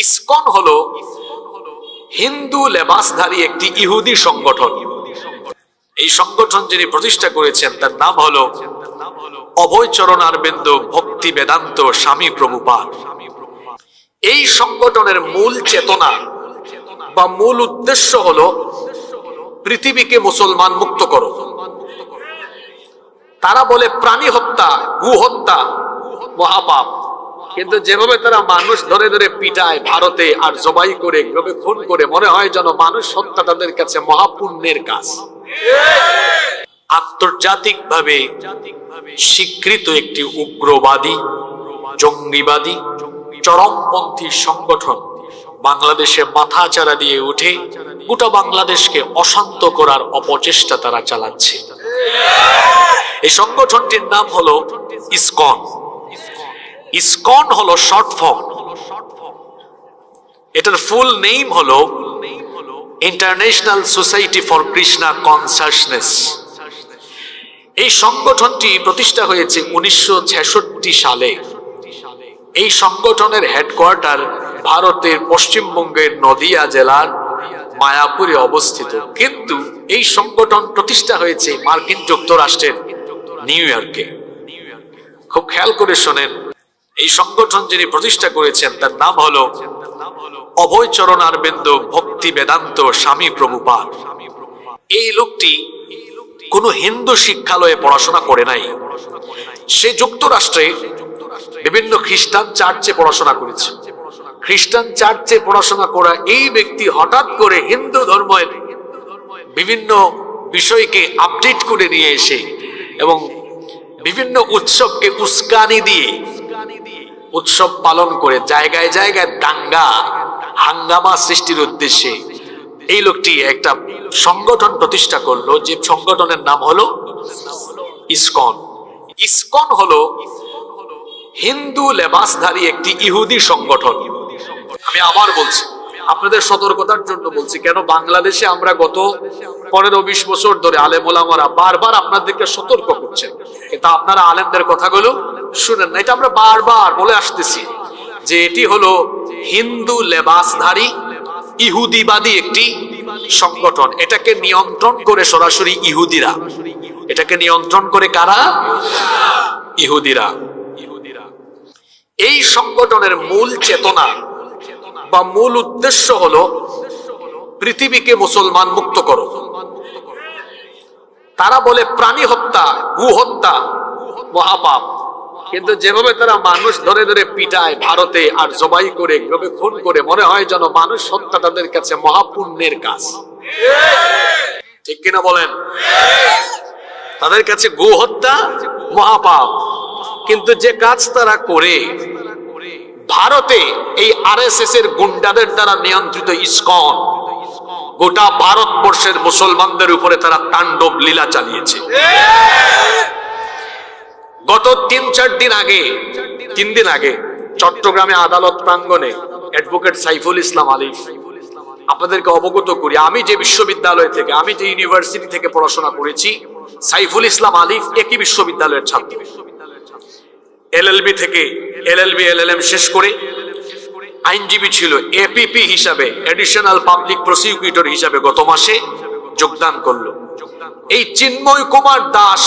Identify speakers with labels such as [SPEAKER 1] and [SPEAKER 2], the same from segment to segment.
[SPEAKER 1] ISKCON হলো হিন্দু লেবাসধারী একটি ইহুদি সংগঠন। এই সংগঠন যিনি প্রতিষ্ঠা করেছেন তার নাম হলো অভয়চরণারবিন্দ ভক্তি বেদান্ত স্বামী প্রভুপাদ। এই সংগঠনের মূল চেতনা বা মূল উদ্দেশ্য হলো পৃথিবীকে মুসলমান মুক্ত করো। তারা বলে প্রাণী হত্যা, গু হত্যা মহাপাপ, কিন্তু যেভাবে তারা মানুষ ধরে ধরে পিটায় ভারতে আর জবাই করে এভাবে খুন করে, মনে হয় যেন মানুষ হত্যা তাদের কাছে মহাপুণ্যের কাজ। আন্তর্জাতিকভাবে স্বীকৃত একটি উগ্রবাদী, জঙ্গিবাদী, চরমপন্থী সংগঠন বাংলাদেশে মাথাচাড়া দিয়ে উঠে গোটা বাংলাদেশকে অশান্ত করার অপচেষ্টা তারা চালাচ্ছে। এই সংগঠনটির নাম হলো ইসকন। ইসকন হলো শর্ট ফর্ম, এটার ফুল নেম হলো international society for Krishna consciousness. এই সংগঠনটি প্রতিষ্ঠা হয়েছে 1966 সালে। এই সংগঠনের হেডকোয়ার্টার ভারতের পশ্চিমবঙ্গের নদিয়া জেলার মায়াপুরে অবস্থিত, কিন্তু এই সংগঠন প্রতিষ্ঠা হয়েছে মার্কিন যুক্তরাষ্ট্রের নিউ ইয়র্কে। খুব খেয়াল করে শোনেন, এই সংগঠন যিনি প্রতিষ্ঠা করেছেন তার নাম হলো অভয়চরণারবিন্দ ভক্তি বেদান্ত স্বামী প্রভুপাদ। এই লোকটি কোনো হিন্দু শিক্ষালয়ে পড়াশোনা করে নাই। সে যুক্তরাষ্ট্রে বিভিন্ন খ্রিস্টান চার্চে পড়াশোনা করেছে। খ্রিস্টান চার্চে পড়াশোনা করা এই ব্যক্তি হঠাৎ করে হিন্দু ধর্মের বিভিন্ন বিষয়কে আপডেট করে নিয়ে এসে এবং বিভিন্ন উৎসবকে উস্কানি দিয়ে উৎসব পালন করে জায়গায় জায়গায় দাঙ্গা হাঙ্গামা সৃষ্টির উদ্দেশ্যে এই লোকটি একটা সংগঠন প্রতিষ্ঠা করলো, যে সংগঠনের নাম হলো ইসকন। ইসকন হলো হিন্দু লেবাসধারী একটি ইহুদি সংগঠন। আমি আবার বলছি, আপনাদের সতর্কতার জন্য বলছি, কেন বাংলাদেশে আমরা গত 15-20 বছর ধরে আলেম ওলামারা বারবার আপনাদেরকে সতর্ক করছেন, কিন্তু আপনারা আলেমদের কথাগুলো শুনেন না। এটা আমরা বারবার বলে আসতেছি যে এটি হলো হিন্দু লেবাসধারী ইহুদিবাদী একটি সংগঠন। এটাকে নিয়ন্ত্রণ করে সরাসরি ইহুদিরা। এটাকে নিয়ন্ত্রণ করে কারা? ইহুদিরা। এই সংগঠনের মূল চেতনা বা মূল উদ্দেশ্য হলো পৃথিবীকে মুসলমান মুক্ত করো। তারা বলে প্রাণী হত্যা, গু হত্যা মহাপাপ, কিন্তু যেভাবে তারা মানুষ ধরে ধরে পিটায় ভারতে আর জবাই করে এভাবে খুন করে, মনে হয় যেন মানুষ হত্যা তাদের কাছে মহাপুণ্যের কাজ। ঠিক কিনা বলেন? তাদের কাছে গো হত্যা মহাপাপ, কিন্তু যে কাজ তারা করে ভারতে এই আরএসএস এর গুন্ডাদের দ্বারা নিয়ন্ত্রিত ইসকন গোটা ভারতবর্ষের মুসলমানদের উপরে তারা তাণ্ডব লীলা চালিয়েছে। গত 3 দিন আগে চট্টগ্রামে আদালত প্রাঙ্গণে অ্যাডভোকেট সাইফুল ইসলাম আলিফ, আপনাদেরকে অবগত করি, আমি যে বিশ্ববিদ্যালয় থেকে, আমি যে ইউনিভার্সিটি থেকে পড়াশোনা করেছি, সাইফুল ইসলাম আলিফ একই বিশ্ববিদ্যালয়ের ছাত্র। এলএলবি এলএলএম শেষ করে আইনজীবী ছিল, এপিপি হিসাবে এডিশনাল পাবলিক প্রসিকিউটর হিসাবে গত মাসে যোগদান করলো। এই চিন্ময় কুমার দাস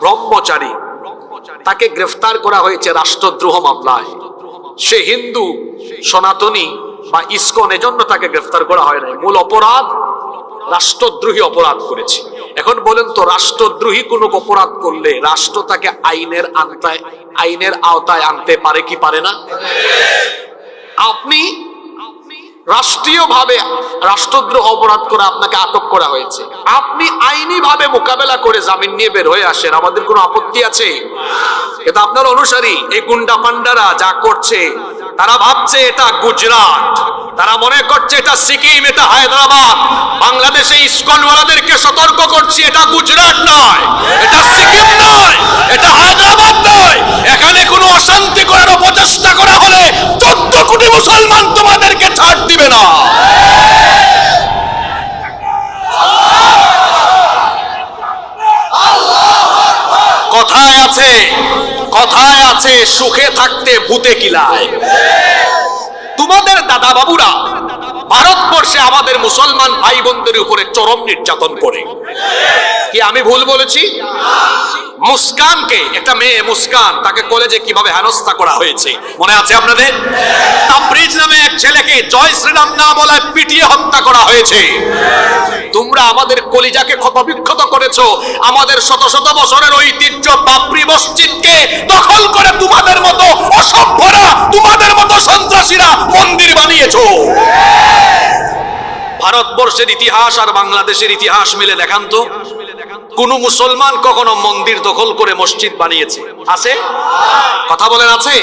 [SPEAKER 1] ব্রহ্মচারী, তাকে গ্রেফতার করা হয়েছে রাষ্ট্রদ্রোহ মামলায়। সে হিন্দু সনাতনী বা ইসকন, এজন্য তাকে গ্রেফতার করা হয় নাই। মূল অপরাধ রাষ্ট্রদ্রোহী অপরাধ করেছে। এখন বলেন তো, রাষ্ট্রদ্রোহী কোন অপরাধ করলে রাষ্ট্র তাকে আইনের আওতায় আনতে পারে কি পারে না? আপনি রাষ্ট্রীয়ভাবে রাষ্ট্রদ্রোহ অপরাধ করে আপনাকে আটক করা হয়েছে, আপনি আইনি ভাবে মোকাবেলা করে জামিন নিয়ে বের হয়ে আসেন, আমাদের কোনো আপত্তি আছে? কিন্তু আপনার অনুসারী এই গুন্ডা পান্ডারা যা করছে, তারা ভাবছে এটা গুজরাট, তারা মনে করছে এটা সিকিম, এটা হায়দ্রাবাদ। বাংলাদেশে ইসকনওয়ালাদেরকে সতর্ক করছি, এটা গুজরাট নয়, এটা সিকিম নয়, এটা হায়দ্রাবাদ নয়। এখানে কোনো অশান্তি করার অপচেষ্টা করা হলে 14 কোটি মুসলমান তোমাদেরকে ছাড় দিবে না। কথায় আছে সুখে থাকতে ভূতে কিলায়। তোমাদের দাদা বাবুরা ভারতবর্ষে আমাদের মুসলমান ভাই বোনদের উপরে চরম নির্যাতন করে। কি আমি ভুল বলেছি? মুস্কানকে, একটা মেয়ে মুস্কান, তাকে কলেজে কিভাবে হেনস্থা করা হয়েছে মনে আছে আপনাদের? তাবরিজ নামে এক ছেলেকে জয় শ্রীরাম না বলায় পিটিয়ে হত্যা করা হয়েছে। তোমরা আমাদের কলিজাকে ক্ষতবিক্ষত করেছো। আমাদের শত শত বছরের ঐতিহ্য বাবরি মসজিদকে দখল করে তোমাদের মতো অসভ্যরা, তোমাদের মতো সন্ত্রাসীরা মন্দির বানিয়েছো। ভারতবর্ষের ইতিহাস আর বাংলাদেশের ইতিহাস মিলে দেখান তো কোন মুসলমান কখনো মন্দির দখল করে মসজিদ বানিয়েছে? আছে? কথা বলেন আছে?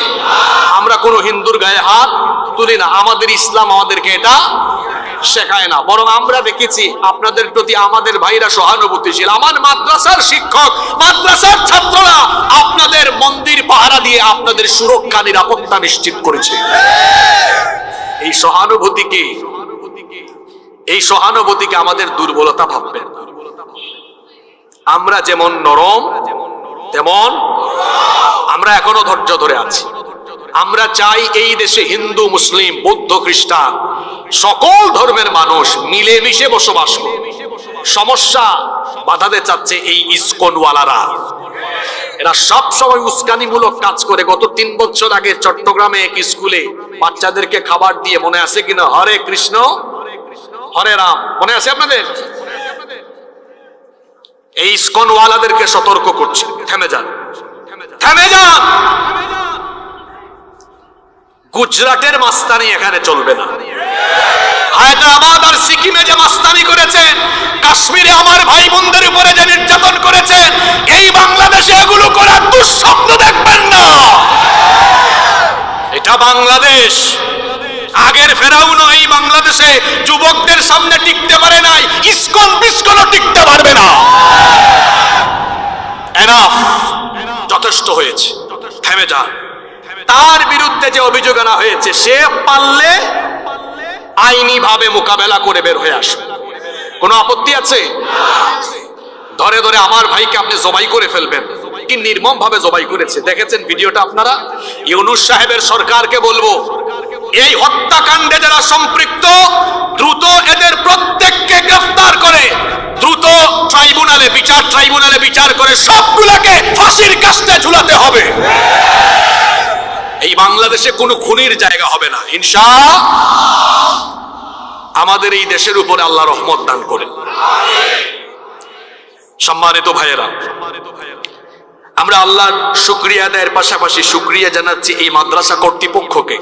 [SPEAKER 1] আমরা কোন হিন্দুর গায়ে হাত তুলি না। আমাদের ইসলাম আমাদেরকে এটা শেখায় না। বরং আমরা দেখেছি আপনাদের প্রতি আমাদের ভাইরা সহানুভূতিশীল। আমার মাদ্রাসার শিক্ষক, মাদ্রাসার ছাত্ররা আপনাদের মন্দির পাহারা দিয়ে আপনাদের সুরক্ষা নিরাপত্তা নিশ্চিত করেছে। এই সহানুভূতিকে আমাদের দুর্বলতা ভাববেন। আমরা যেমন নরম তেমন আমরা এখনো ধৈর্য ধরে আছি। আমরা চাই এই দেশে হিন্দু, মুসলিম, বৌদ্ধ, খ্রিস্টান সকল ধর্মের মানুষ মিলেমিশে বসবাস করে। সমস্যা বাধাতে চাচ্ছে এই ইসকনওয়ালারা। এরা সব সময় উস্কানিমূলক কাজ করে। গত 3 বছর আগে চট্টগ্রামে এক স্কুলে বাচ্চাদেরকে খাবার দিয়ে, মনে আছে কিনা, হরে কৃষ্ণ হরে রাম, মনে আছে আপনাদের? এই ইসকনওয়ালাদেরকে সতর্ক করছে, থেমে যান, থেমে যান। গুজরাটের মাস্তানি এখানে চলবে না। হায়দ্রাবাদ আর সিকিমে যে মাস্তানি করেছেন, কাশ্মীরে আমার ভাই বোনদের উপরে যে নির্যাতন করেছেন, এই বাংলাদেশে এগুলো করার দুঃস্বপ্ন দেখবেন না। এটা বাংলাদেশ। আগের ফেরাউনও এই বাংলাদেশে যুবকদের সামনে টিকতে পারে নাই, ইসকন বিস্কনও টিকতে পারবে না। এনাফ, যথেষ্ট হয়েছে, থেমে যান। তার বিরুদ্ধে যে অভিযোগ আনা হয়েছে, সে পারলে আইনি ভাবে মোকাবেলা করে বের হয়ে আসবে। কোনো আপত্তি আছে? ধরে ধরে আমার ভাইকে আপনি জবাই করে ফেলবেন। কি নির্মম ভাবে জবাই করেছে, দেখেছেন ভিডিওটা আপনারা? ইউনূস সাহেবের সরকারকে বলবো, এই হত্যাকাণ্ডে যারা সম্পৃক্ত, দ্রুত এদের প্রত্যেককে গ্রেফতার করে দ্রুত ট্রাইব্যুনালে, বিচার ট্রাইব্যুনালে বিচার করে সবগুলোকে ফাঁসির কাস্টে ঝুলাতে হবে। এই বাংলাদেশে কোনো খুনির জায়গা হবে না ইনশাআল্লাহ। আমাদের এই দেশের উপরে আল্লাহ রহমত দান করেন। সম্মানিত ভাইয়েরা, আমরা আল্লাহর শুকরিয়া আদায়ের পাশাপাশি শুকরিয়া জানাচ্ছি এই মাদ্রাসা কর্তৃপক্ষকে,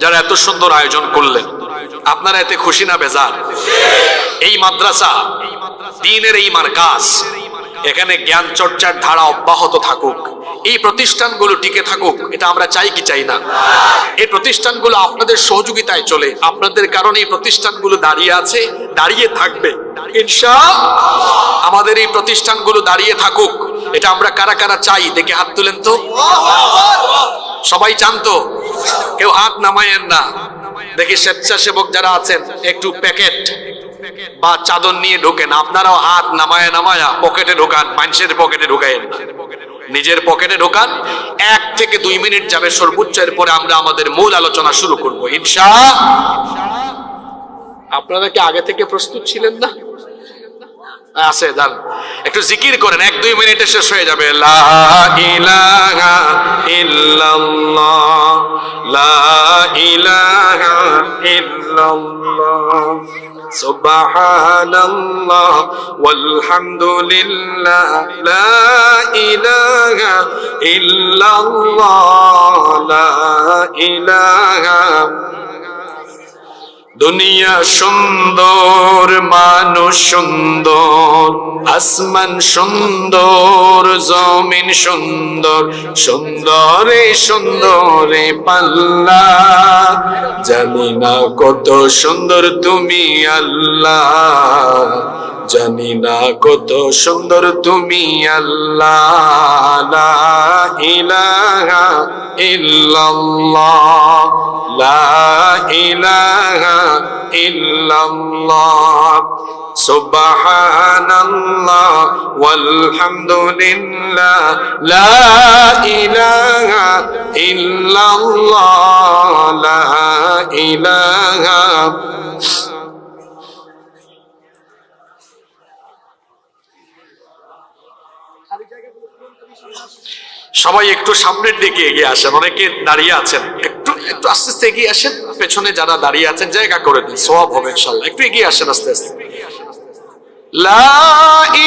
[SPEAKER 1] যারা এত সুন্দর আয়োজন করলেন। আপনারা এতে খুশি না বেজার? এই মাদ্রাসা দ্বীনের এই মারকাজ, এখানে জ্ঞান চর্চার ধারা অব্যাহত থাকুক, এই প্রতিষ্ঠানগুলো টিকে থাকুক, এটা আমরা চাই কি চাই না? এই প্রতিষ্ঠানগুলো আপনাদের সহযোগিতায় চলে, আপনাদের কারণে এই প্রতিষ্ঠানগুলো দাঁড়িয়ে আছে, দাঁড়িয়ে থাকবে ইনশাআল্লাহ। আমাদের এই প্রতিষ্ঠানগুলো দাঁড়িয়ে থাকুক, এটা আমরা কারা কারা চাই দেখে হাত তুলেন তো। সবাই চান তো? কেউ হাত নামায়েন না। দেখি স্বেচ্ছাসেবক যারা আছেন একটু প্যাকেট বা চাদর নিয়ে ঢোকেন। আপনারাও হাত নামায়া নামায়া পকেটে ঢোকান, মানুষের পকেটে ঢোকায়েন না, নিজের পকেটে ঢোকান। 1 থেকে 2 মিনিট যাবে সর্বোচ্চ, এরপরে আমরা আমাদের মূল আলোচনা শুরু করবো ইনশাআল্লাহ। আপনারা কি আগে থেকে প্রস্তুত ছিলেন না? আছে, যান একটু জিকির করেন, 1-2 মিনিটে শেষ হয়ে যাবে। লা ইলাহা ইল্লাল্লাহ, লা ইলাহা ইল্লাল্লাহ, সুবহানাল্লাহ ওয়ালহামদুলিল্লাহ, লা ইলাহা ইল্লাল্লাহ, লা ইলাহা। দুনিয়া সুন্দর, মানুষ সুন্দর, আসমান সুন্দর, জমিন সুন্দর, সুন্দরে সুন্দরে পাল্লা। জানি না কত সুন্দর তুমি আল্লাহ, জানি না কত সুন্দর তুমি আল্লাহ। লা ইলাহা ইল্লাল্লাহ, লা ইলাহা ইল্লাল্লাহ। সুবহানাল্লাহ ওয়ালহামদুলিল্লাহ লা ইলাহা ইল্লাল্লাহ লা ইলাহা। সবাই একটু সামনের দিকে এগিয়ে আসেন, অনেকে দাঁড়িয়ে আছেন, একটু একটু আস্তে আস্তে এগিয়ে আসেন। পেছনে যারা দাঁড়িয়ে আছেন জায়গা করে দিন, সওয়াব হবে ইনশাআল্লাহ। একটু এগিয়ে আসেন আস্তে আস্তে। লা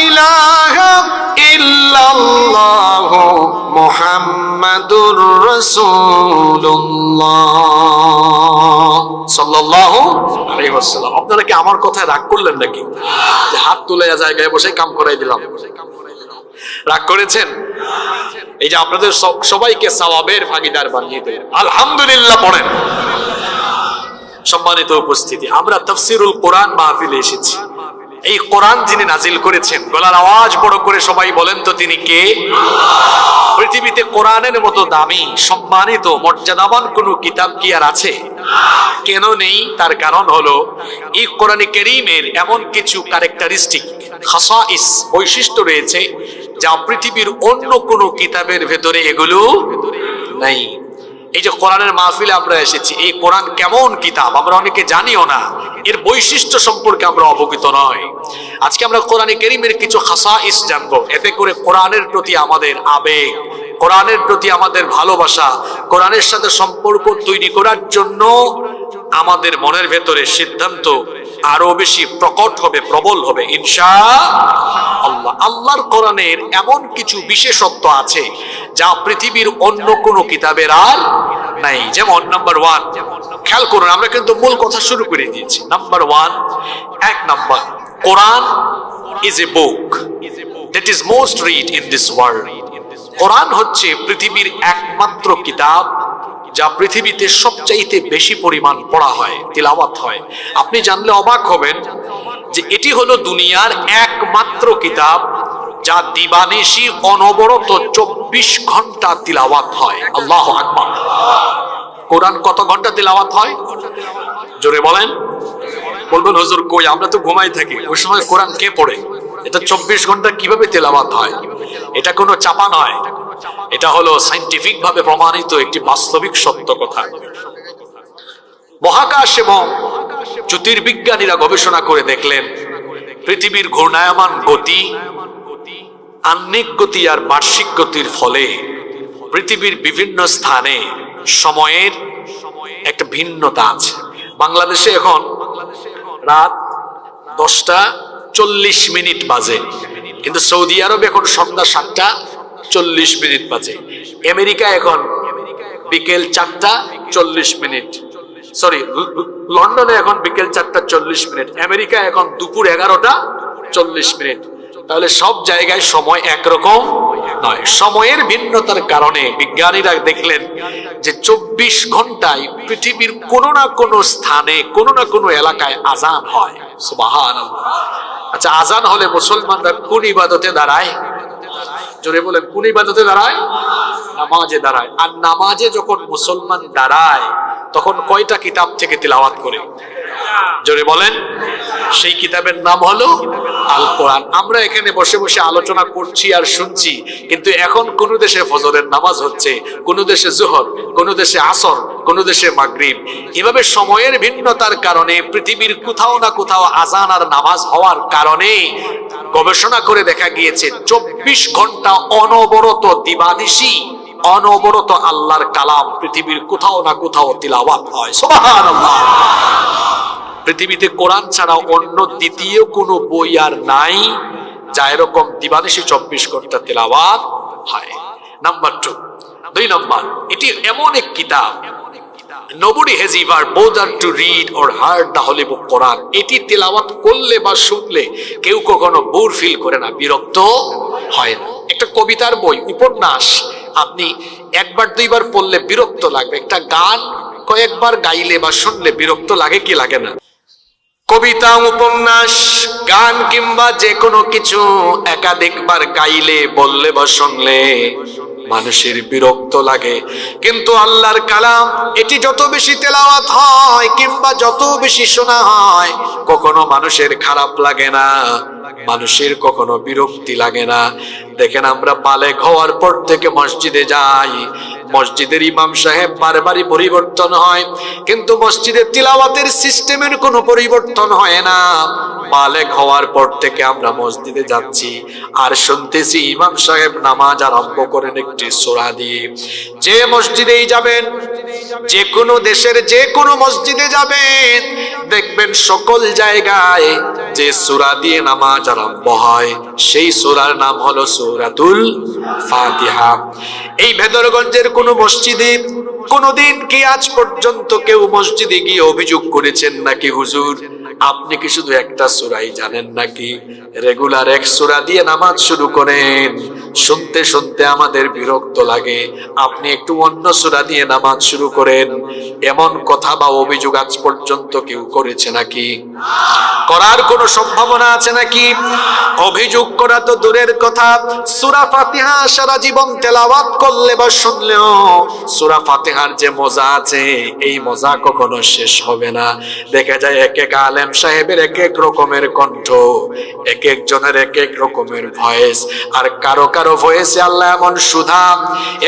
[SPEAKER 1] ইলাহা ইল্লাল্লাহ মুহাম্মাদুর রাসূলুল্লাহ সাল্লাল্লাহু আলাইহি ওয়াসাল্লাম। আপনারা কি আমার কথায় রাগ করলেন নাকি? যে হাত তুলে জায়গায় বসে কাম করাই দিলাম, রাগ করেছেন? এই যে আপনাদের সবাইকে সওয়াবের ভাগীদার বানিয়ে দেন, আলহামদুলিল্লাহ পড়েন। সম্মানিত উপস্থিতি, আমরা তাফসীরুল কোরআন মাহফিলে এসেছি। এই কোরআন যিনি নাজিল করেছেন, গলার আওয়াজ বড় করে সবাই বলেন তো তিনি কে? পৃথিবীতে কোরআনের মতো দামি, সম্মানিত, মর্যাদাবান কোন কিতাব কি আর আছে? কেন নেই? তার কারণ হলো এই কোরআনে কারীমের এমন কিছু ক্যারেক্টারিস্টিক, খাসাইস, বৈশিষ্ট্য রয়েছে যা পৃথিবীর অন্য কোন কিতাবের ভেতরে এগুলো নাই। এই যে কোরআনের মাহফিলে আমরা এসেছি, এই কোরআন কেমন কিতাব আমরা অনেকে জানিও না, এর বৈশিষ্ট্য সম্পর্কে আমরা অবগত নয়। আজকে আমরা কোরআনে কারীমের কিছু খাসাইস জানবো, এতে করে কোরআনের প্রতি আমাদের আবেগ, কোরআনের প্রতি আমাদের ভালোবাসা, কোরআনের সাথে সম্পর্ক তৈরি করার জন্য আমাদের মনের ভেতরে সিদ্ধান্ত আরো বেশি প্রকট হবে, প্রবল হবে ইনশাআল্লাহ। আল্লাহর কোরআনের এমন কিছু বিশেষত্ব আছে যা পৃথিবীর অন্য কোনো কিতাবের আর নাই। যেমন নাম্বার 1, খেয়াল করুন, আমরা কিন্তু মূল কথা শুরু করে দিয়েছি। Number 1, 1 number, Quran is a book that is most read in this world. কোরআন হচ্ছে পৃথিবীর একমাত্র কিতাব যা পৃথিবীতে সবচাইতে বেশি পরিমাণ পড়া হয়, তিলাওয়াত হয়। আপনি জানলে অবাক হবেন যে এটি হলো দুনিয়ার একমাত্র কিতাব যা দিবানিশি অনবরত 24 ঘন্টা তিলাওয়াত হয়। আল্লাহু আকবার। কোরআন কত ঘন্টা তিলাওয়াত হয়? জোরে বলেন। বলবেন হুজুর কই, আমরা তো ঘুমাই থাকি, ওই সময় কোরআন কে পড়ে? এটা 24 ঘন্টা কিভাবে তেলাওয়াত হয়? এটা কোনো চাপা নয়, এটা হলো সায়েন্টিফিক ভাবে প্রমাণিত একটি বাস্তবিক সত্য কথা। মহাকাশ এবং জ্যোতির্বিজ্ঞানীরা গবেষণা করে দেখলেন পৃথিবীর ঘূর্ণায়মান গতি, আহ্নিক গতি আর বার্ষিক গতির ফলে পৃথিবীর বিভিন্ন স্থানে সময়ের একটা ভিন্নতা আছে। বাংলাদেশে এখন রাত 10:40 বাজে, কিন্তু সৌদি আরবে এখন সন্ধ্যা 7:40 বাজে। আমেরিকা এখন বিকেল 4:40, সরি লন্ডনে এখন বিকেল 4:40, আমেরিকা এখন দুপুর 11:40। তাহলে সব জায়গায় সময় একরকম নয়, সময়ের ভিন্নতার কারণে বিজ্ঞানীরা দেখলেন যে 24 ঘন্টায় পৃথিবীর কোনো না কোনো স্থানে, কোনো না কোনো এলাকায় আজান হয়। সুবহানাল্লাহ। আচ্ছা, আজান হলে মুসলমানরা কোন ইবাদতে দাঁড়ায়? জোরে বলেন, কোন ইবাদতে দাঁড়ায়? নামাজে দাঁড়ায়। আর নামাজে যখন মুসলমান দাঁড়ায় তখন কয়টা কিতাব থেকে তিলাওয়াত করে? জোরে বলেন। সেই কিতাবের নাম হলো আল কোরআন। আমরা এখানে বসে বসে আলোচনা করছি আর শুনছি, কিন্তু এখন কোন দেশে ফজরের নামাজ হচ্ছে, কোন দেশে জোহর, কোন দেশে আসর, কোন দেশে মাগরিব। এভাবে সময়ের ভিন্নতার কারণে পৃথিবীর কোথাও না কোথাও আজান আর নামাজ হওয়ার কারণে গবেষণা করে দেখা গিয়েছে 24 ঘন্টা অনবরত দিবানিশি অনবরত আল্লাহর কালাম পৃথিবীর কোথাও না কোথাও তিলাওয়াত হয়। সুবহানাল্লাহ। পৃথিবীতে কোরআন ছাড়া অন্য দ্বিতীয় কোনো বই আর নাই যা এরকম দিবানিশি 24 ঘন্টা তিলাওয়াত হয়। নাম্বার 2 নম্বর, এটি এমন এক কিতাব, nobody has ever bothered to read or heard the holy book Quran. এটি তিলাওয়াত করলে বা শুনলে কেউ কখনো বোর ফিল করে না, বিরক্ত হয় না। একটা কবিতার বই, উপন্যাস আপনি একবার দুইবার পড়লে বিরক্ত লাগবে, একটা গান কয়েকবার গাইলে বা শুনলে বিরক্ত লাগে কি লাগে না? কবিতা, উপন্যাস, গান কিংবা যে কোনো কিছু একাধিকবার গাইলে, বললে বা শুনলে মানুষের বিরক্ত লাগে। কিন্তু আল্লাহর কালাম এটি যত বেশি তেলাওয়াত হয় কিংবা যত বেশি শোনা হয়, কখনো মানুষের খারাপ লাগে না, মানুষের কখনো বিরক্তি লাগে না। দেখেন, আমরা বালেগ হওয়ার পর থেকে মসজিদে যাই, মসজিদের ইমাম সাহেব বারবারই পরিবর্তন হয়, কিন্তু মসজিদের তিলাওয়াতের সিস্টেমের কোনো পরিবর্তন হয় না। বালেগ হওয়ার পর থেকে আমরা মসজিদে যাচ্ছি আর শুনতেছি ইমাম সাহেব নামাজ আরম্ভ করেন একটি সূরা দিয়ে। যে মসজিদেই যাবেন, যে কোনো দেশের যে কোনো মসজিদে যাবেন, দেখবেন সকল জায়গায় যে সূরা দিয়ে নামাজ আরম্ভ হয় সেই সূরার নাম হলো সূরাতুল ফাতিহা। এই ভেদরগঞ্জের কোন মসজিদে কোনদিন কি আজ পর্যন্ত কেউ মসজিদে গিয়ে অভিযোগ করেছেন নাকি, হুজুর আপনি কি শুধু একটা সূরাই জানেন নাকি? রেগুলার এক সূরা দিয়ে নামাজ শুরু করেন, শুনতে শুনতে আমাদের বিরক্ত লাগে, আপনি একটু অন্য সূরা দিয়ে নামাজ শুরু করেন, এমন কথা বা অভিযোগ আজ পর্যন্ত কেউ করেছে নাকি? করার কোনো সম্ভাবনা আছে নাকি? অভিযোগ করা তো দূরের কথা, সূরা ফাতিহা সারা জীবন তেলাওয়াত করলে বা শুনলেও সূরা ফাতিহার যে মজা আছে, এই মজা কখনো শেষ হবে না। দেখা যায় এক এক আলেম সাহেবের এক এক রকমের কণ্ঠ, এক একজনের এক এক রকমের ভয়েস, আর কারো কারো ভয়েসে আল্লাহ এমন সুধা,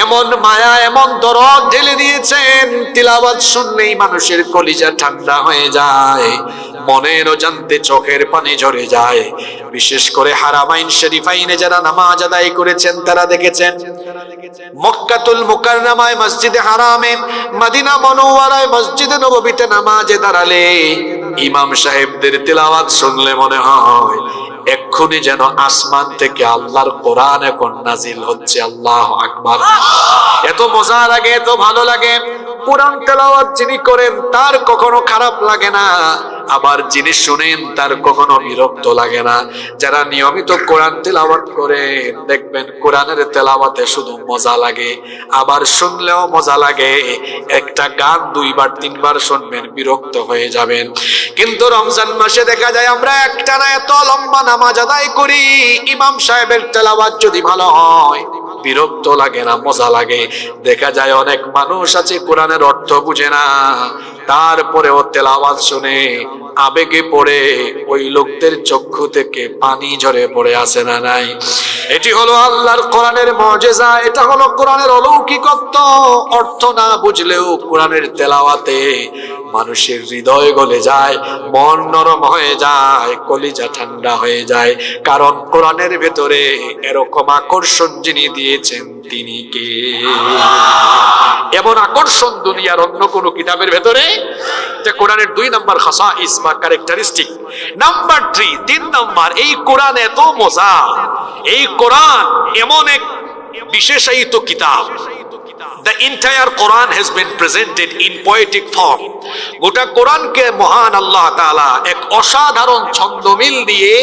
[SPEAKER 1] এমন মায়া, এমন দরদ ঢেলে দিয়েছেন, তিলাওয়াত শুনলেই মানুষের কলিজা ঠান্ডা হয়ে যায়, মনের অজান্তে চোখের পানি ঝরে যায়। বিশেষ করে হারামাইন শরীফাইনে যারা নামাজ আদায় করেছেন তারা দেখেছেন, মক্কাতুল মুকাররমায় মসজিদে হারামে, মদিনা মুনাওয়ারায় মসজিদে নববীতে নামাজে দাঁড়ালে ইমাম সাহেবদের তিলাওয়াত শুনলে মনে হয় এক্ষুনি যেন আসমান থেকে আল্লাহর কোরআন এখন নাজিল হচ্ছে। আল্লাহু আকবার। এত মজা লাগে, এত ভালো লাগে। কোরআন তেলাওয়াত যিনি করেন তার কখনো খারাপ লাগে না, আবার যিনি শুনেন তার কখনো বিরক্ত লাগে না। যারা নিয়মিত কোরআন তেলাওয়াত করেন দেখবেন কোরআনের তেলাওয়াতে শুধু মজা লাগে, আবার শুনলেও মজা লাগে। একটা গান দুইবার তিনবার শুনবেন বিরক্ত হয়ে যাবেন। কিন্তু রমজান মাসে দেখা যায় আমরা একটানা এত লম্বা নামাজ আদায় করি, ইমাম সাহেবের তেলাওয়াত যদি ভালো হয় বিরক্ত লাগে না, মজা লাগে। দেখা যায় অনেক মানুষ আছে কোরআনের অর্থ বুঝে না, তারপরেও তেলাওয়াত শুনে আবেগে পড়ে ওই লোকদের চক্ষু থেকে পানি ঝরে পড়ে আসে না নাই? এটি হলো আল্লাহর কোরআনের মুজিজা, এটা হলো কোরআনের অলৌকিকত্ব। অর্থ না বুঝলেও কোরআনের তেলাওয়াতে মানুষের হৃদয় গলে যায়, মন নরম হয়ে যায়, কলিজা ঠান্ডা হয়ে যায়। কারণ কোরআনের ভেতরে এরকম আকর্ষণ যিনি দিয়েছেন তিনি কে? এমন আকর্ষণ দুনিয়ার অন্য কোন কিতাবের ভেতরে। এটা কোরআনের 2 নাম্বার খাসাইস বা ক্যারেক্টারিস্টিক। নাম্বার 3, 3 নাম্বার, এই কোরআন এত মজা, এই কোরআন এমন এক বিশেষায়িত কিতাব। The entire Quran has been presented in poetic form. গোটা কোরআনকে মহান আল্লাহ তাআলা এক অসাধারণ ছন্দমিল দিয়ে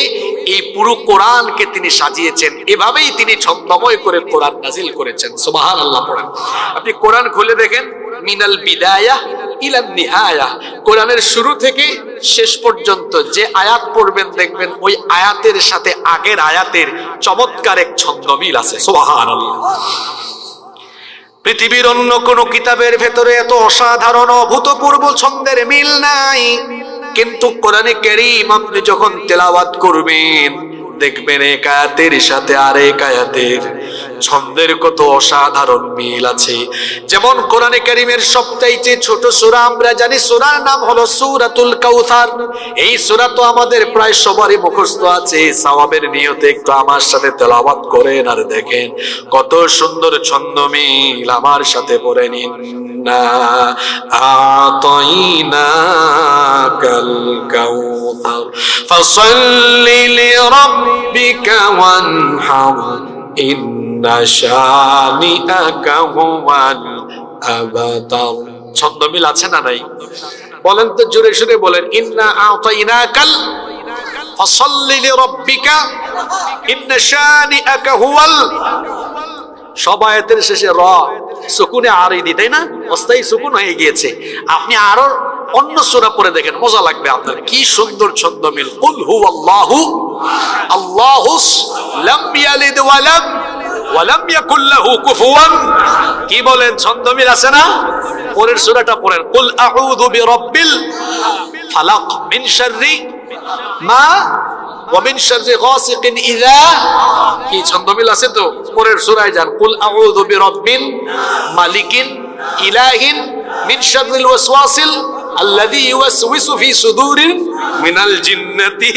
[SPEAKER 1] এই পুরো কোরআনকে তিনি সাজিয়েছেন। এভাবেই তিনি ছন্দময় করে কোরআন নাজিল করেছেন। সুবহানাল্লাহ পড়েন। আপনি কোরআন খুলে দেখেন, মিনাল বিদায়াহ ইলান নিহায়াহ, কোরআনের শুরু থেকে শেষ পর্যন্ত যে আয়াত পড়বেন দেখবেন ওই আয়াতের সাথে আগের আয়াতের চমৎকার এক ছন্দমিল আছে। সুবহানাল্লাহ। পৃথিবীর অন্য কোন কিতাবের ভেতরে এত অসাধারণ অভূতপূর্ব ছন্দের মিল নাই, কিন্তু কোরআনে কারীম আপনি যখন তেলাওয়াত করবেন দেখবেন এক আয়াতের সাথে আরেক আয়াতের ছন্দের কত অসাধারণ মিল আছে। যেমন কোরআনে কারীমের সবচাইতে ছোট সূরা আমরা জানি, সূরার নাম হলো সূরাতুল কাউসার। এই সূরা তো আমাদের প্রায় সবারই মুখস্থ আছে। সওয়াবের নিয়তে একটু আমার সাথে তেলাওয়াত করেন আর দেখেন কত সুন্দর ছন্দ মিল। আমার সাথে পড়ে নিন, আতাইনাকাল কাউসার ফাসাল্লি লিরাব্বিকা ওয়ানহার ইন্না শানিআকা হুয়াল আবতার। ছন্দ মিল আছে না নাই? বলেন তো জোরে সুরে বলেন, ইন্না আতাইনাকাল ফাসাল্লি লিরাব্বিকা ইন্না শানিআকা হুয়াল। সব আয়াতের শেষে র সুকুনে আরিদি, তাই না? অস্থায়ী সুকুন হয়ে গিয়েছে। আপনি আরো অন্য সূরা পড়ে দেখেন, মজা লাগবে আপনার। কি সুন্দর ছন্দ মিল। কুল হুয়াল্লাহু আল্লাহুস লাম ইয়ালিদ ওয়া লাম ওয়ালাম ইয়াকুল লাহু কুফুয়ান। কি বলেন, ছন্দ মিল আছে না? পরের সূরাটা পড়েন, কুল আউযু বিরাব্বিল ফালাক মিন শাররি মা ওয়া মিন শাররি গাসিকিন ইযা। কি ছন্দ মিল আছে তো? পরের সূরায় যান, কুল আউযু বিরাব্বিল মালিকিন ইলাহিন মিন শাররিল ওয়াসওয়াসিল আল্লাযী ইউওয়াসওয়িসু ফি সুদুরিল মিনাল জিন্নাতি।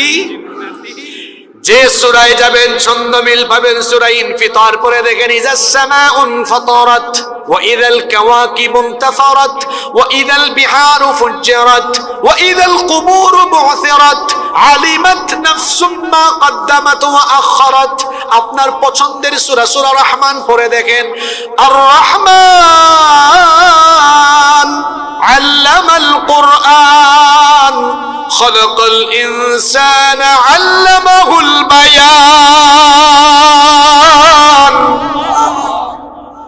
[SPEAKER 1] যে সূরায় যাবেন ছন্দ মিল পাবেন সূরা ইনফিতার, পরে দেখেন ইযাস সামাউন ফাতারাত ওয়া ইযাল কাওয়াকিবু ইনতাসারাত ওয়া ইযাল বিহারু ফুজ্জিরাত ওয়া ইযাল কুবুরু বু'থিরাত আলিমাত নাফসুম মা কদ্দামাত ওয়া আখখারাত। আপনার পছন্দের সূরা সূরা রহমান পড়ে দেখেন, আর রহমান আল্লামাল কুরআন খালাকাল ইনসানা আল্লামাহুল বায়ান।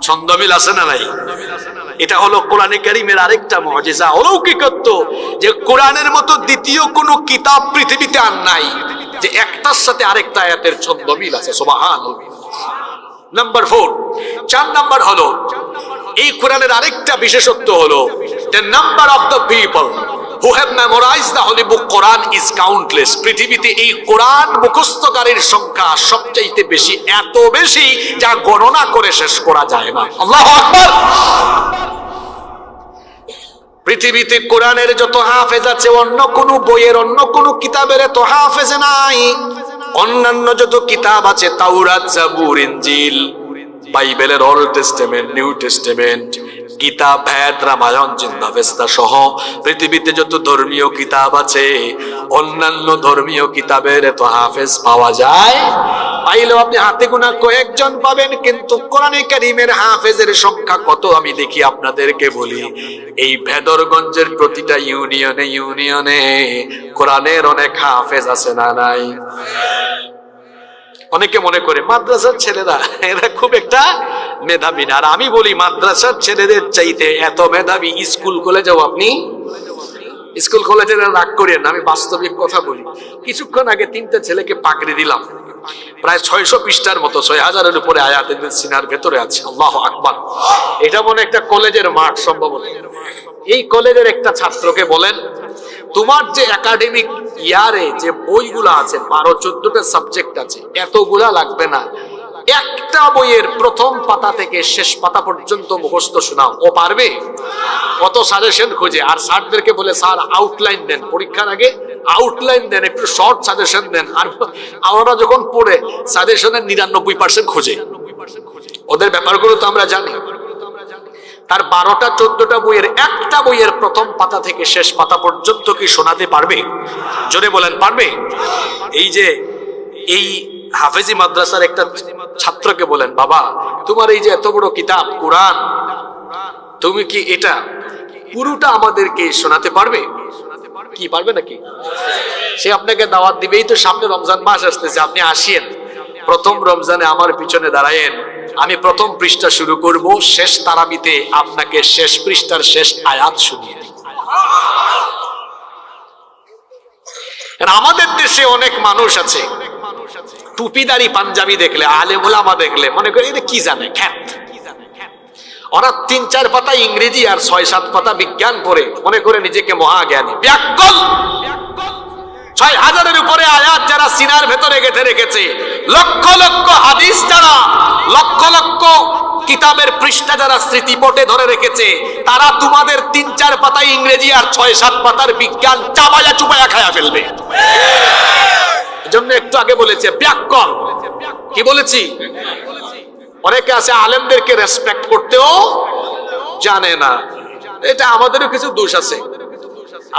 [SPEAKER 1] ছন্দ মিল আছে না নাই? এটা হলো কোরআনে কারীমের আরেকটা মুজিজা, অলৌকিকত্ব, যে কোরআনের মতো দ্বিতীয় কোনো কিতাব পৃথিবীতে আর নাই যে একটার সাথে আরেকটা আয়াতের ছন্দ মিল আছে। সুবহানাল্লাহ। নাম্বার 4, 4 নাম্বার হলো এই কোরআনের আরেকটা বিশেষত্ব হলো the number of the people who have memorized the holy book Quran is countless. পৃথিবীতে এই কোরআন মুখস্থকারীর সংখ্যা সবচাইতে বেশি, এত বেশি যা গণনা করে শেষ করা যায় না। আল্লাহু আকবার। পৃথিবীতে কোরআনের যত হাফেজ আছে অন্য কোন বইয়ের, অন্য কোন কিতাবের এত হাফেজ নাই। অন্যান্য যত কিতাব আছে, তাওরাত, জাবুর, ইনজিল, বাইবেলের old testament, new testament, Gita, ভেদ, রামায়ণ, জিন্দাভেস্তা সহ পৃথিবীতে যত ধর্মীয় কিতাব আছে অন্যান্য ধর্মীয় কিতাবের এত হাফেজ পাওয়া যায়, পাইলেও আপনি হাতে গোনা কয়েকজন পাবেন। কিন্তু কোরআনে কারীমের হাফেজের সংখ্যা কত আমি দেখি আপনাদেরকে বলি। এই ভেদরগঞ্জের প্রতিটা ইউনিয়নে ইউনিয়নে কোরআনের অনেক হাফেজ আছে না নাই? অনেকে মনে করে মাদ্রাসার ছেলেরা এরা খুব একটা মেধাবী না, আর আমি বলি মাদ্রাসার ছেলেদের চাইতে এত মেধাবী স্কুল কলেজেও। আপনি স্কুল কলেজের রাগ করেন, আমি বাস্তবিক কথা বলি। কিছুক্ষণ আগে 3টে ছেলেকে পাকড়ি দিলাম, প্রায় 600 পৃষ্ঠার মতো, 6000-এর উপরে আয়াত সিনার ভেতরে আছে। আল্লাহু আকবার। এটা মনে একটা কলেজের মাঠ সম্ভবত। এই কলেজের একটা ছাত্রকে বলেন, তোমার যে একাডেমিক ইয়ারে যে বইগুলা আছে 12-14টা সাবজেক্ট আছে, এতগুলা লাগবে না, একটা বইয়ের প্রথম পাতা থেকে শেষ পাতা পর্যন্ত মুখস্থ শোনাও। ও পারবে? কত সাজেশন খোঁজে, আর স্যারদেরকে বলে স্যার আউটলাইন দেন, পরীক্ষার আগে আউটলাইন দেন, একটু শর্ট সাজেশন দেন। আর আমরা যখন পড়ে সাজেশনের 99% খোঁজে। ওদের ব্যাপারগুলো তো আমরা জানি। তার 12টা-14টা বইয়ের একটা বইয়ের প্রথম পাতা থেকে শেষ পাতা পর্যন্ত কি শোনাতে পারবে? জোরে বলেন, পারবে? এই যে এই হাফেজি মাদ্রাসার একটা ছাত্রকে বলেন, বাবা তোমার এই যে এত বড় কিতাব কোরআন, তুমি কি এটা পুরোটা আমাদেরকে শোনাতে পারবে? কি পারবে নাকি? সে আপনাকে দাওয়াত দিবেই তো, সামনে রমজান মাস আসতেছে, আপনি আসিয়েন, প্রথম রমজানে আমার পিছনে দাঁড়ায়েন, আমি প্রথম পৃষ্ঠা শুরু করব, শেষ তারাবিতে আপনাকে শেষ পৃষ্ঠার শেষ আয়াত শুনিয়ে দিই। আমাদের দেশে অনেক মানুষ আছে টুপিদারি পাঞ্জাবি দেখলে, আলেম ওলামা দেখলে মনে করে এটা কি জানে, খ্যাত। ওরা 3-4 পাতা ইংরেজি আর 6-7 পাতা বিজ্ঞান পড়ে মনে করে নিজেকে মহাজ্ঞানী। ব্যাকল 6000-এর উপরে আয়াত যারা সিনার ভেতরে গেঁথে রেখেছে, লক্ষ লক্ষ হাদিস যারা, লক্ষ লক্ষ কিতাবের পৃষ্ঠা যারা স্মৃতিপটে ধরে রেখেছে, তারা তোমাদের 3-4 পাতা ইংরেজি আর 6-7 পাতার বিজ্ঞান চাবায়া চুপায়া খায়া ফেলবে। এজন্য একটু আগে বলেছে ব্যাকল। কি বলেছি? অনেকে আছে আলেমদেরকে রেসপেক্ট করতেও জানে না। এটা আমাদেরও কিছু দোষ আছে।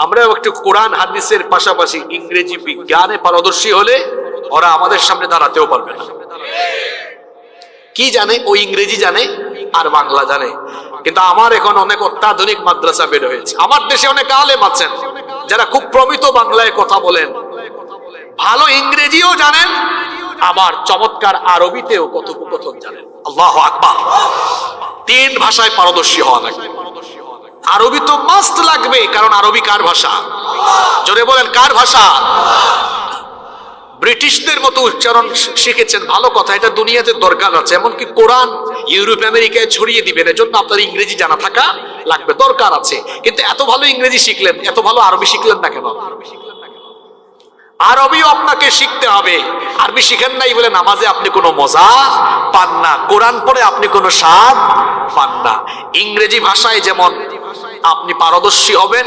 [SPEAKER 1] আমরা একটু কোরআন হাদিসের পাশাপাশি ইংরেজি বিজ্ঞানে পারদর্শী হলে ওরা আমাদের সামনে দাঁড়াতেও পারবে না। কি জানে? ও ইংরেজি জানে আর বাংলা জানে। কিন্তু আমার এখন অনেক অত্যাধুনিক মাদ্রাসা বের হয়েছে। আমার দেশে অনেক আলেম আছেন যারা খুব প্রমিত বাংলায় কথা বলেন, ভালো ইংরেজিও জানেন, আবার চমৎকার আরবিতেও কথোপকথন জানেন। আল্লাহু আকবার। 3 ভাষায় পারদর্শী হওয়া লাগবে। আরবি তো মাস্ট লাগবে, কারণ আরবি কার ভাষা? জোরে বলেন, কার ভাষা? ব্রিটিশদের মতো উচ্চারণ শিখেছেন, ভালো কথা, এটা দুনিয়াতে দরকার আছে। এমনকি কোরআন ইউরোপ আমেরিকায় ছড়িয়ে দিবেন, এজন্য আপনার ইংরেজি জানা থাকা লাগবে, দরকার আছে। কিন্তু এত ভালো ইংরেজি শিখলেন, এত ভালো আরবি শিখলেন না কেন? আরবিও আপনাকে শিখতে হবে। আরবি শিখেন নাই বলে নামাজে আপনি কোনো মজা পান না, কোরআন পড়ে আপনি কোনো স্বাদ পান না। ইংরেজি ভাষায় যেমন আপনি পারদর্শী হবেন,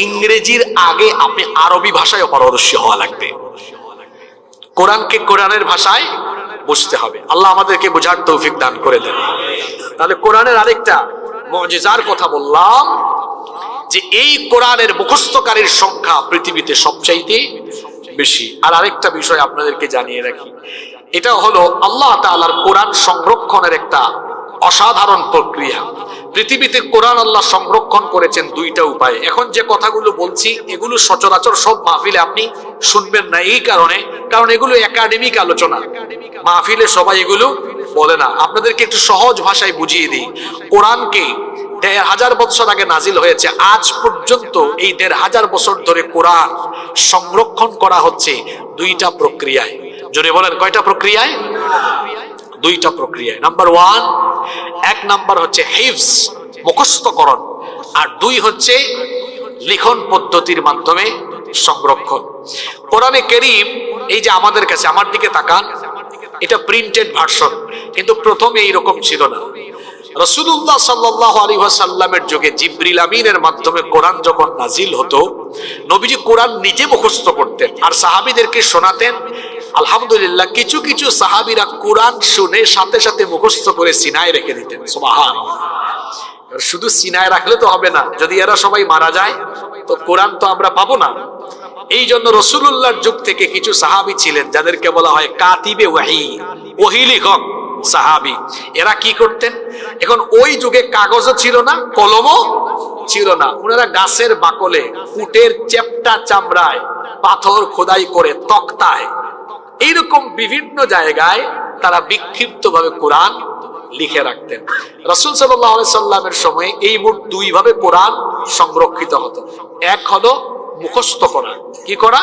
[SPEAKER 1] ইংরেজির আগে আপনি আরবি ভাষায়ও পারদর্শী হওয়া লাগবে। কোরআনকে কোরআনের ভাষায় বুঝতে হবে। আল্লাহ আমাদেরকে বোঝার তৌফিক দান করে দেন। তাহলে কোরআনের আরেকটা মুজিজার কথা বললাম যে এই কোরআনের মুখস্থকারীর সংখ্যা পৃথিবীতে সবচাইতে বেশি। আর আরেকটা বিষয় আপনাদেরকে জানিয়ে রাখি, এটা হলো আল্লাহ তাআলার কোরআন সংরক্ষণের একটা অসাধারণ প্রক্রিয়া। পৃথিবীতে কোরআন আল্লাহ সংরক্ষণ করেছেন দুইটা উপায়ে। এখন যে কথাগুলো বলছি এগুলো সচরাচর সব মাহফিলে আপনি শুনবেন না, এই কারণ এগুলো একাডেমিক আলোচনা, মাহফিলে সবাই এগুলো বলে না। আপনাদেরকে একটু সহজ ভাষায় বুঝিয়ে দিই। কোরআনকে ১৫০০ বছর আগে নাজিল হয়েছে, আজ পর্যন্ত এই ১৫০০ বছর ধরে কোরআন সংরক্ষণ করা হচ্ছে দুইটা প্রক্রিয়ায়। জোরে বলেন, কয়টা প্রক্রিয়ায়? দুইটা প্রক্রিয়ায়। নাম্বার ওয়ান, এক নাম্বার হচ্ছে হিফজ, মুখস্থকরণ, আর দুই হচ্ছে লিখন পদ্ধতির মাধ্যমে সংরক্ষণ। কোরআনে কারীম এই যে আমাদের কাছে, আমার দিকে তাকান, এটা প্রিন্টেড ভার্সন, কিন্তু প্রথমে এইরকম ছিল না। রাসূলুল্লাহ সাল্লাল্লাহু আলাইহি ওয়াসাল্লামের যুগে জিবরিল আমিনের মাধ্যমে কোরআন যখন নাজিল হতো, নবীজি কোরআন নিজে মুখস্থ করতেন আর সাহাবীদেরকে শোনাতেন। আলহামদুলিল্লাহ, কিছু কিছু সাহাবীরা কোরআন শুনে সাথে সাথে মুখস্থ করে সিনায় রেখে দিতেন। সুবহানাল্লাহ। শুধু সিনায় রাখলে তো হবে না, যদি এরা সবাই মারা যায় তো কোরআন তো আমরা পাবো না। এই জন্য রাসূলুল্লাহর যুগ থেকে কিছু সাহাবী ছিলেন যাদেরকে বলা হয় কাতিবে ওয়াহি, ওহী লেখক সাহাবী। এরা কি করতেন, এখন ওই যুগে কাগজও ছিল না, কলমও ছিল না, ওনারা গাছের বাকলে, উটের চেপ্টা চামড়ায়, পাথর খোদাই করে, তক্তায়, এইরকম বিভিন্ন জায়গায় তারা বিক্ষিপ্ত ভাবে কোরআন লিখে রাখতেন। রাসূল সাল্লাল্লাহু আলাইহি সাল্লামের সময়ে এই মোট দুই ভাবে কোরআন সংরক্ষিত হতো। এক হলো মুখস্থ করা। কি করা?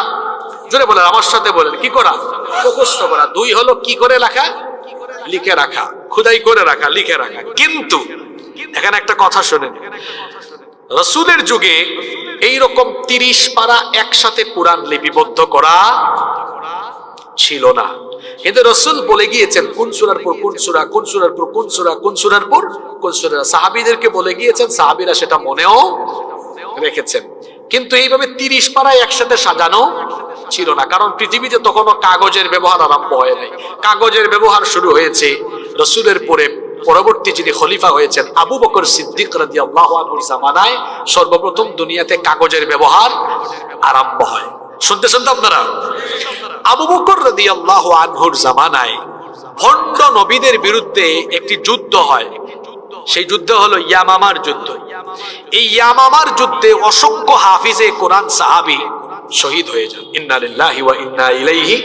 [SPEAKER 1] জোরে বলেন, আমার সাথে বলেন, কি করা? মুখস্থ করা। দুই হলো কি করে রাখা? লিখে রাখা, খোদাই করে রাখা, লিখে রাখা। কিন্তু এখানে একটা কথা শোনেন, রাসূলের যুগে এইরকম ৩০ পারা একসাথে কোরআন লিপিবদ্ধ করা ছিল না। কিন্তু রাসূল বলে গিয়েছেন কোন সূরার পর কোন সূরা, কোন সূরার পর কোন সূরা, কোন সূরার পর কোন সূরা, সাহাবীদেরকে বলে গিয়েছেন, সাহাবীরা সেটা মনেও রেখেছেন। কিন্তু এইভাবে ৩০ পারায় একসাথে সাজানো ছিল না, কারণ পৃথিবীতে তখনও কাগজের ব্যবহার আরম্ভ হয় নাই। কাগজের ব্যবহার শুরু হয়েছে রাসূলের পরবর্তী যিনি খলিফা হয়েছেন আবু বকর সিদ্দিক রাদিয়াল্লাহু আনহুর জামানায় সর্বপ্রথম দুনিয়াতে কাগজের ব্যবহার আরম্ভ হয়। শুনতে শুনতে আপনারা, আবু বকর রাদিয়াল্লাহু আনহুর জামানায় ভণ্ড নবীদের বিরুদ্ধে একটি যুদ্ধ হয়। সেই যুদ্ধ হলো ইয়ামামার যুদ্ধ। এই ইয়ামামার যুদ্ধে অসংখ্য হাফিজে কোরআন সাহাবী শহীদ হয়ে যান। ইন্না লিল্লাহি ওয়া ইন্না ইলাইহি।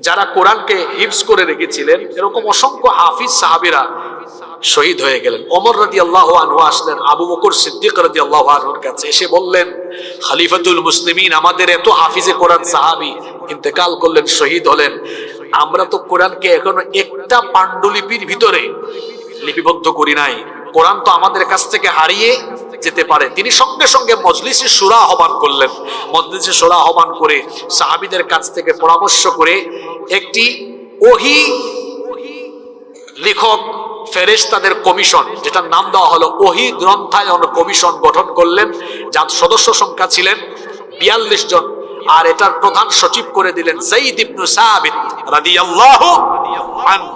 [SPEAKER 1] যারা কোরআনকে হিফজ করে রেখেছিলেন, এরকম অসংখ্য হাফিজ সাহাবীরা শহীদ হয়ে গেলেন। ওমর রাদিয়াল্লাহু আনহু আসলেন আবু বকর সিদ্দিক রাদিয়াল্লাহু আনহুর কাছে, এসে বললেন, খলিফাতুল মুসলিমিন, আমাদের এত হাফিজে কোরআন সাহাবী ইন্তেকাল করলেন, শহীদ হলেন, আমরা তো কোরআনকে এখনো একটা পাণ্ডুলিপির ভিতরে লিপিবদ্ধ করি নাই। কোরআন তো আমাদের কাছ থেকে হারিয়ে যেতে পারে। তিনি সঙ্গে সঙ্গে মজলিসে শুরা আহ্বান করলেন। মজলিসে শুরা আহ্বান করে সাহাবীদের কাছ থেকে পরামর্শ করে একটি ওহী লেখক ফেরেশতাদের কমিশন, যেটার নাম দেওয়া হলো ওহী গ্রন্থায়ন কমিশন গঠন করলেন, যার সদস্য সংখ্যা ছিলেন ৪২ জন। আর এটার প্রধান সচিব করে দিলেন যায়েদ ইবনে সাবিত রাদিয়াল্লাহু আনহু।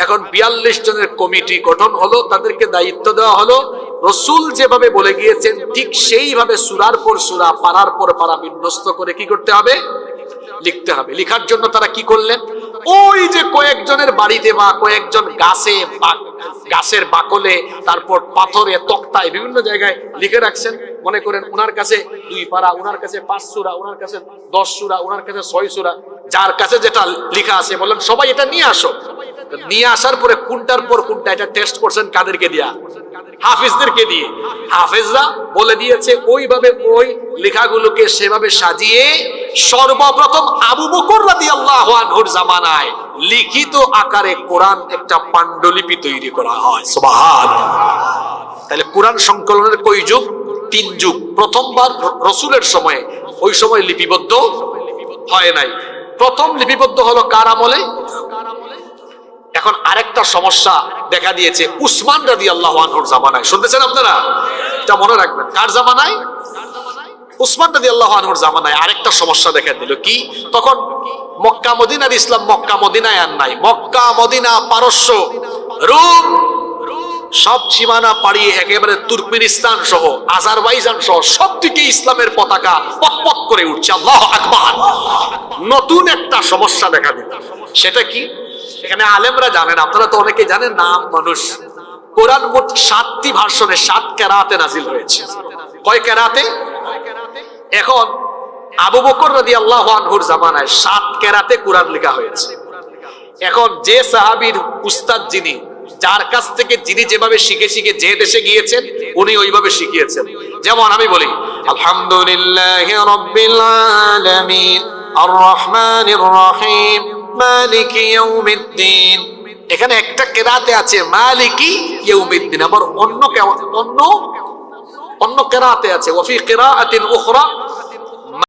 [SPEAKER 1] এখন ৪২ জনের কমিটি গঠন হলো, তাদেরকে দায়িত্ব দেওয়া হলো রাসূল যেভাবে বলে গিয়েছেন ঠিক সেইভাবে সূরার পর সূরা, পারার পর পারা বিন্যস্ত করে কি করতে হবে? লিখতে হবে। লিখার জন্য তারা কি করলেন, ওই যে কয়েকজনের বাড়িতে বা কয়েকজন গাছের বাকলে, তারপর পাথরে, তক্তায়, বিভিন্ন জায়গায় লিখে রাখছেন। মনে করেন উনার কাছে ২ পারা, উনার কাছে ৫ সূরা, উনার কাছে ১০ সূরা, উনার কাছে ৬ সূরা, যার কাছে যেটা লেখা আছে বললেন সবাই এটা নিয়ে আসো। নিয়ে আসার পরে কোনটার পর কোনটা এটা টেস্ট করছেন কাদেরকে দিয়া? হাফিজদেরকে দিয়ে। হাফিজরা বলে দিয়েছে ওইভাবে ওই লেখাগুলোকে সেভাবে সাজিয়ে সর্বপ্রথম আবু বকর রাদিয়াল্লাহু আনহুর জামানায় লিখিত আকারে কোরআন একটা পাণ্ডুলিপি তৈরি করা হয়। সুবহানাল্লাহ। তাহলে কোরআন সংকলনের কয় যুগ? 3 যুগ। প্রথমবার রাসূলের সময়ে, ওই সময় লিপিবদ্ধ হয় নাই। প্রথম লিপিবদ্ধ হলো কার আমলে? এখন আরেকটা সমস্যা দেখা দিয়েছে উসমান রাদিয়াল্লাহু আনহুর জামানায়। শুনতেছেন আপনারা? এটা মনে রাখবেন। কার জামানায়? উসমান রাদিয়াল্লাহু আনহুর জামানায় আরেকটা সমস্যা দেখা দিল। কি? তখন মক্কা মদিনার ইসলাম মক্কা মদিনায় আর নাই। মক্কা মদিনা পারস্য রোম সব সীমানা পাড়িয়ে একেবারে তুর্কমেনিস্তান সহ আজারবাইজান সহ সব দিকে ইসলামের পতাকা পকপক করে উঠছে। আল্লাহু আকবার। নতুন একটা সমস্যা দেখা দিল। সেটা কি? এখানে আলেমরা জানেন, আপনারা তো অনেকে জানেন, নাম মানুষ। কোরআন মোট 7টি ভার্সনে 7 কেরাতে নাজিল হয়েছে। কয় কেরাতে? এখন আবু বকর রাদিয়াল্লাহু আনহুর জামানায় 7 কেরাতে কোরআন লেখা হয়েছে। এখন যে সাহাবীর উস্তাদ যিনি, যার কাছ থেকে যিনি যেভাবে শিখে শিখে যে দেশে গিয়েছেন উনি ওইভাবে শিখিয়েছেন। যেমন আমি বলি আলহামদুলিল্লাহি রাব্বিল আলামিন আর রহমানির রহিম মালিকি ইয়াউমিদ্দিন। এখানে একটা কেরাতে আছে মালিকি ইয়াউমিদ্দিন, আবার অন্য কেরাতে আছে ওয়া ফি কিরাআতিন উখরা